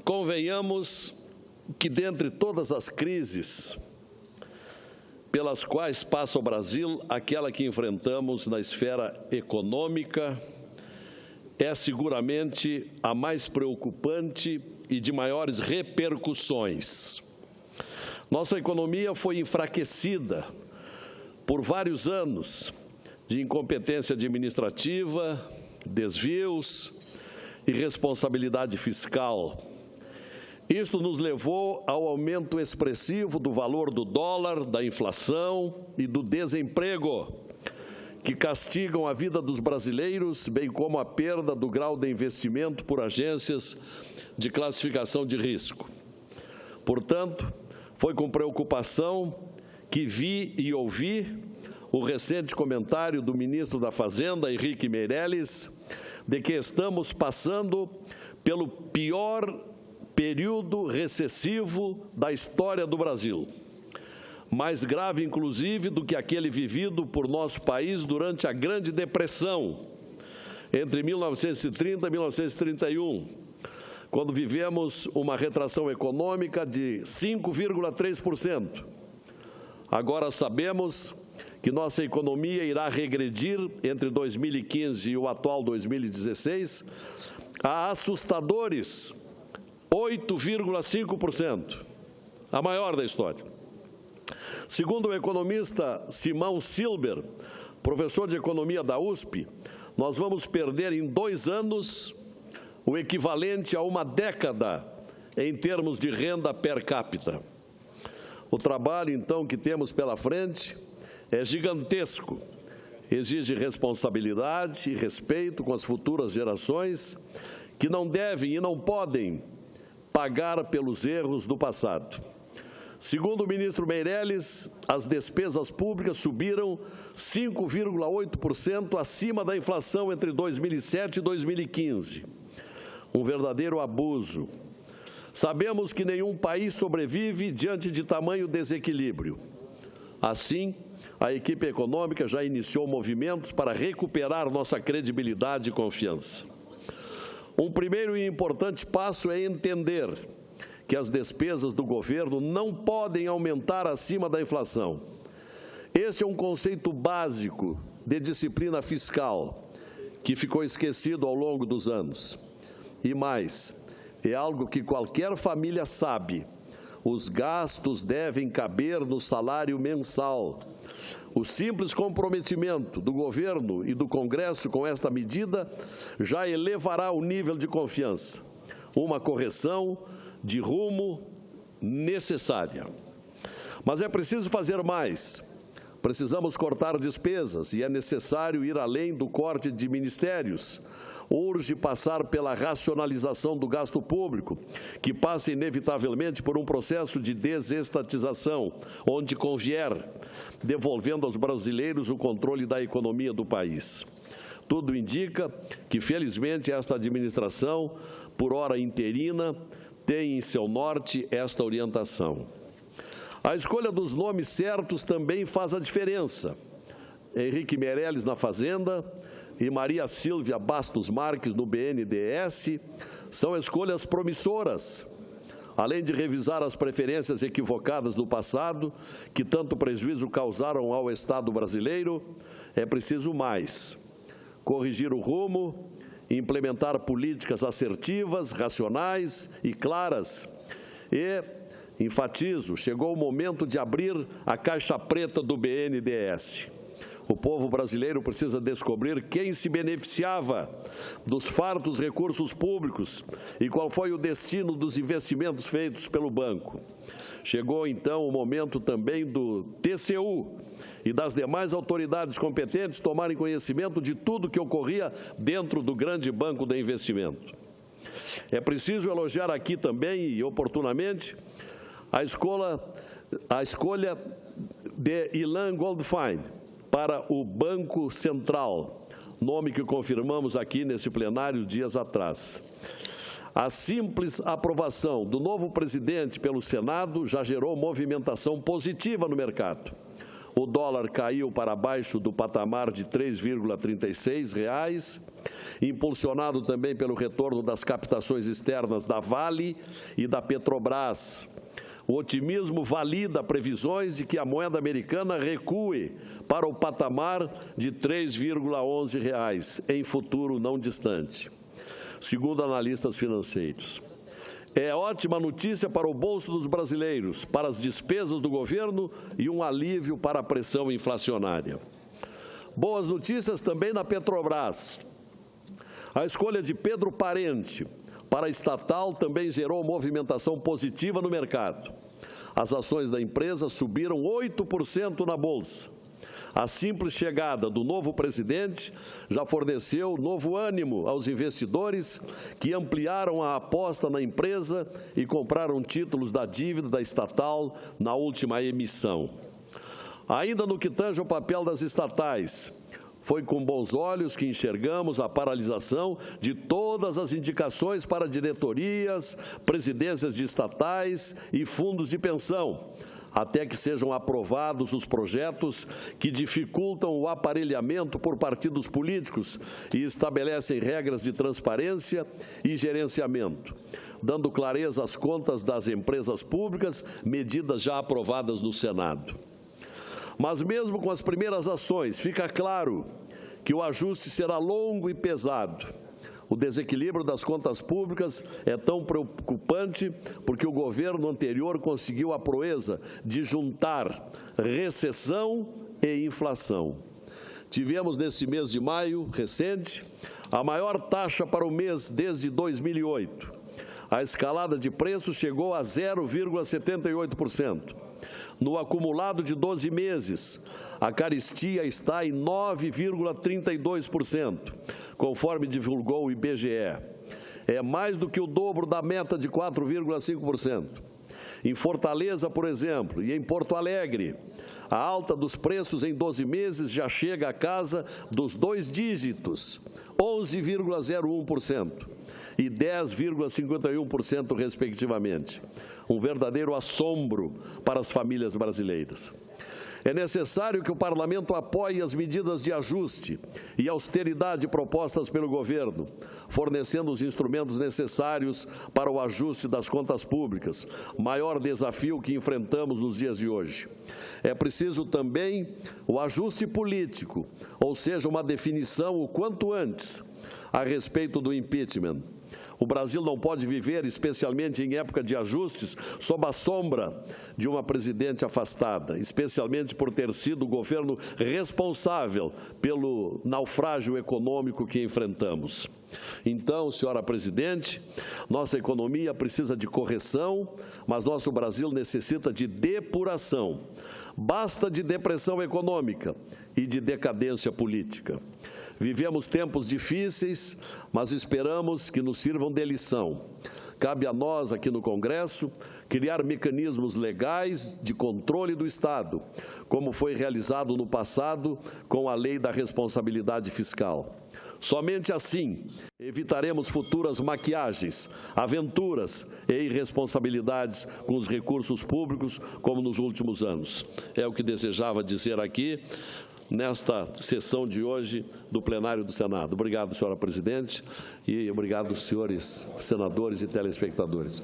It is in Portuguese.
convenhamos que, dentre todas as crises pelas quais passa o Brasil, aquela que enfrentamos na esfera econômica é seguramente a mais preocupante e de maiores repercussões. Nossa economia foi enfraquecida por vários anos de incompetência administrativa, desvios, irresponsabilidade fiscal. Isto nos levou ao aumento expressivo do valor do dólar, da inflação e do desemprego, que castigam a vida dos brasileiros, bem como a perda do grau de investimento por agências de classificação de risco. Portanto, foi com preocupação que vi e ouvi o recente comentário do ministro da Fazenda, Henrique Meirelles, de que estamos passando pelo pior período recessivo da história do Brasil, mais grave, inclusive, do que aquele vivido por nosso país durante a Grande Depressão, entre 1930 e 1931, quando vivemos uma retração econômica de 5,3%. Agora sabemos que nossa economia irá regredir entre 2015 e o atual 2016 a assustadores 8,5%, a maior da história. Segundo o economista Simão Silber, professor de economia da USP, nós vamos perder em 2 anos o equivalente a uma década em termos de renda per capita. O trabalho, então, que temos pela frente é gigantesco. Exige responsabilidade e respeito com as futuras gerações, que não devem e não podem pagar pelos erros do passado. Segundo o ministro Meirelles, as despesas públicas subiram 5,8% acima da inflação entre 2007 e 2015. Um verdadeiro abuso. Sabemos que nenhum país sobrevive diante de tamanho desequilíbrio. Assim, a equipe econômica já iniciou movimentos para recuperar nossa credibilidade e confiança. Um primeiro e importante passo é entender que as despesas do governo não podem aumentar acima da inflação. Esse é um conceito básico de disciplina fiscal, que ficou esquecido ao longo dos anos. E mais, é algo que qualquer família sabe: os gastos devem caber no salário mensal. O simples comprometimento do governo e do Congresso com esta medida já elevará o nível de confiança, uma correção de rumo necessária. Mas é preciso fazer mais. Precisamos cortar despesas e é necessário ir além do corte de ministérios. Urge passar pela racionalização do gasto público, que passa inevitavelmente por um processo de desestatização, onde convier, devolvendo aos brasileiros o controle da economia do país. Tudo indica que, felizmente, esta administração, por ora interina, tem em seu norte esta orientação. A escolha dos nomes certos também faz a diferença. Henrique Meirelles na Fazenda e Maria Silvia Bastos Marques no BNDES são escolhas promissoras. Além de revisar as preferências equivocadas do passado, que tanto prejuízo causaram ao Estado brasileiro, é preciso mais: corrigir o rumo, implementar políticas assertivas, racionais e claras. E, enfatizo, chegou o momento de abrir a caixa preta do BNDES. O povo brasileiro precisa descobrir quem se beneficiava dos fartos recursos públicos e qual foi o destino dos investimentos feitos pelo banco. Chegou, então, o momento também do TCU e das demais autoridades competentes tomarem conhecimento de tudo que ocorria dentro do grande banco de investimento. É preciso elogiar aqui também, e oportunamente, a escolha de Ilan Goldfein para o Banco Central, nome que confirmamos aqui nesse plenário dias atrás. A simples aprovação do novo presidente pelo Senado já gerou movimentação positiva no mercado. o dólar caiu para abaixo do patamar de R$ 3,36, impulsionado também pelo retorno das captações externas da Vale e da Petrobras. O otimismo valida previsões de que a moeda americana recue para o patamar de R$ 3,11 em futuro não distante, segundo analistas financeiros. É ótima notícia para o bolso dos brasileiros, para as despesas do governo e um alívio para a pressão inflacionária. Boas notícias também na Petrobras. A escolha de Pedro Parente para a estatal também gerou movimentação positiva no mercado. As ações da empresa subiram 8% na Bolsa. A simples chegada do novo presidente já forneceu novo ânimo aos investidores que ampliaram a aposta na empresa e compraram títulos da dívida da estatal na última emissão. Ainda no que tange ao papel das estatais, foi com bons olhos que enxergamos a paralisação de todas as indicações para diretorias, presidências de estatais e fundos de pensão, até que sejam aprovados os projetos que dificultam o aparelhamento por partidos políticos e estabelecem regras de transparência e gerenciamento, dando clareza às contas das empresas públicas, medidas já aprovadas no Senado. Mas mesmo com as primeiras ações, fica claro que o ajuste será longo e pesado. O desequilíbrio das contas públicas é tão preocupante porque o governo anterior conseguiu a proeza de juntar recessão e inflação. Tivemos neste mês de maio recente a maior taxa para o mês desde 2008. A escalada de preços chegou a 0,78%. No acumulado de 12 meses, a carestia está em 9,32%, conforme divulgou o IBGE. É mais do que o dobro da meta de 4,5%. Em Fortaleza, por exemplo, e em Porto Alegre, a alta dos preços em 12 meses já chega à casa dos 2 dígitos, 11,01% e 10,51%, respectivamente. Um verdadeiro assombro para as famílias brasileiras. É necessário que o Parlamento apoie as medidas de ajuste e austeridade propostas pelo governo, fornecendo os instrumentos necessários para o ajuste das contas públicas, maior desafio que enfrentamos nos dias de hoje. É preciso também o ajuste político, ou seja, uma definição o quanto antes a respeito do impeachment. O Brasil não pode viver, especialmente em época de ajustes, sob a sombra de uma presidente afastada, especialmente por ter sido o governo responsável pelo naufrágio econômico que enfrentamos. Então, senhora presidente, nossa economia precisa de correção, mas nosso Brasil necessita de depuração. Basta de depressão econômica e de decadência política. Vivemos tempos difíceis, mas esperamos que nos sirvam de lição. Cabe a nós, aqui no Congresso, criar mecanismos legais de controle do Estado, como foi realizado no passado com a Lei da Responsabilidade Fiscal. Somente assim evitaremos futuras maquiagens, aventuras e irresponsabilidades com os recursos públicos, como nos últimos anos. É o que desejava dizer aqui nesta sessão de hoje do plenário do Senado. Obrigado, senhora presidente, e obrigado, senhores senadores e telespectadores.